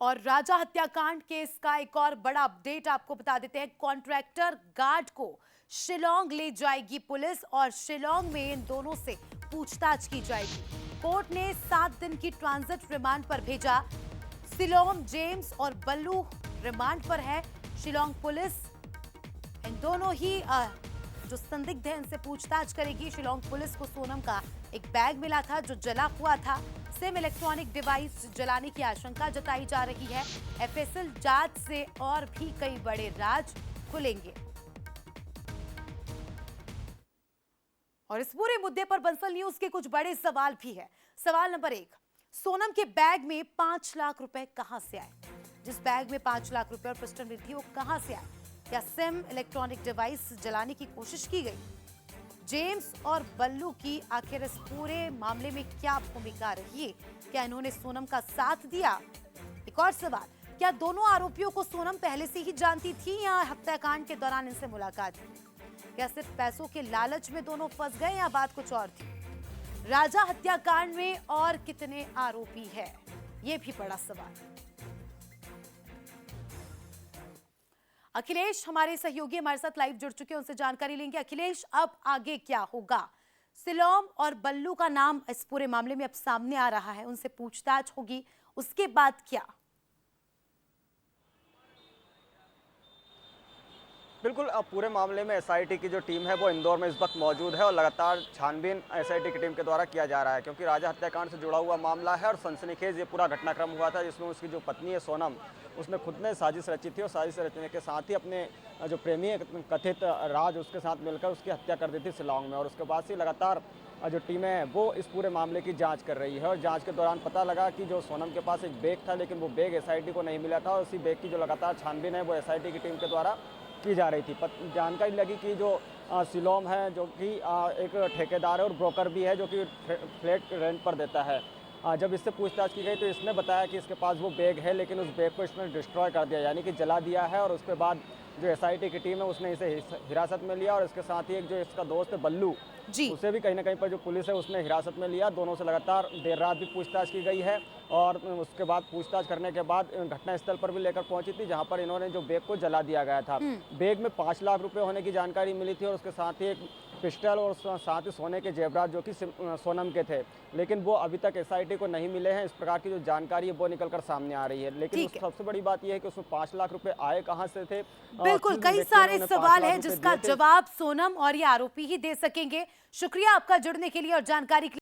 और राजा हत्याकांड केस का एक और बड़ा अपडेट आपको बता देते हैं। कॉन्ट्रैक्टर गार्ड को शिलोंग ले जाएगी पुलिस और शिलोंग में इन दोनों से पूछताछ की जाएगी। कोर्ट ने 7 दिन की ट्रांजिट रिमांड पर भेजा। शिलोंग जेम्स और बल्लू रिमांड पर है। शिलोंग पुलिस इन दोनों ही जो संदिग्ध है इनसे पूछताछ करेगी। शिलोंग पुलिस को सोनम का एक बैग मिला था जो जला हुआ था। सिम इलेक्ट्रॉनिक डिवाइस जलाने की आशंका जताई जा रही है। एफएसएल जांच से और भी कई बड़े राज खुलेंगे। और इस पूरे मुद्दे पर बंसल न्यूज के कुछ बड़े सवाल भी है। सवाल नंबर 1, सोनम के बैग में 5 लाख रुपए कहां से आए? जिस बैग में 5 लाख रुपए और पिस्टल मिली थी वो कहां से आए? क्या सिम इलेक्ट्रॉनिक डिवाइस जलाने की कोशिश की गई? जेम्स और बल्लू की आखिर इस पूरे मामले में क्या भूमिका रही है? क्या इन्होंने सोनम का साथ दिया? एक और सवाल, क्या दोनों आरोपियों को सोनम पहले से ही जानती थी या हत्याकांड के दौरान इनसे मुलाकात हुई? क्या सिर्फ पैसों के लालच में दोनों फंस गए या बात कुछ और थी? राजा हत्याकांड में और कितने आरोपी है? यह भी बड़ा सवाल है। अखिलेश हमारे सहयोगी हमारे साथ लाइव जुड़ चुके हैं, उनसे जानकारी लेंगे। अखिलेश, अब आगे क्या होगा? शिलोंग और बल्लू का नाम इस पूरे मामले में अब सामने आ रहा है, उनसे पूछताछ होगी, उसके बाद क्या? बिल्कुल, अब पूरे मामले में एसआईटी की जो टीम है वो इंदौर में इस वक्त मौजूद है और लगातार छानबीन एसआईटी की टीम के द्वारा किया जा रहा है, क्योंकि राजा हत्याकांड से जुड़ा हुआ मामला है और सनसनीखेज ये पूरा घटनाक्रम हुआ था, जिसमें उसकी जो पत्नी है सोनम, उसने खुद ने साजिश रची थी और साजिश रचने के साथ ही अपने जो प्रेमी है कथित राज, उसके साथ मिलकर उसकी हत्या कर दी थी शिलोंग में। और उसके बाद से लगातार जो टीम है वो इस पूरे मामले की जांच कर रही है और जांच के दौरान पता लगा कि जो सोनम के पास एक बैग था, लेकिन वो बैग एसआईटी को नहीं मिला था और उसी बैग की जो लगातार छानबीन है वो एसआईटी की टीम के द्वारा की जा रही थी। जानकारी लगी कि जो शिलोंग है, जो कि एक ठेकेदार है और ब्रोकर भी है, जो कि फ्लैट रेंट पर देता है। जब इससे पूछताछ की गई तो इसने बताया कि इसके पास वो बैग है, लेकिन उस बैग को इसने डिस्ट्रॉय कर दिया, यानी कि जला दिया है। और उसके बाद जो एसआईटी की टीम है उसने इसे हिरासत में लिया और इसके साथ ही एक जो इसका दोस्त है बल्लू जी, उसे भी कहीं ना कहीं पर जो पुलिस है उसने हिरासत में लिया। दोनों से लगातार देर रात भी पूछताछ की गई है और उसके बाद पूछताछ करने के बाद घटनास्थल पर भी लेकर पहुंची थी, जहां पर इन्होंने जो बैग को जला दिया गया था। बैग में 5 लाख रुपए होने की जानकारी मिली थी और उसके साथ ही एक पिस्टल और साथ ही सोने के जेवरात जो कि सोनम के थे, लेकिन वो अभी तक एसआईटी को नहीं मिले हैं। इस प्रकार की जो जानकारी है वो निकलकर सामने आ रही है। लेकिन सबसे बड़ी बात यह है कि उसमें 5 लाख रुपए आए कहां से थे? बिल्कुल, कई सारे सवाल है जिसका जवाब सोनम और ये आरोपी ही दे सकेंगे। शुक्रिया आपका जुड़ने के लिए और जानकारी के लिए।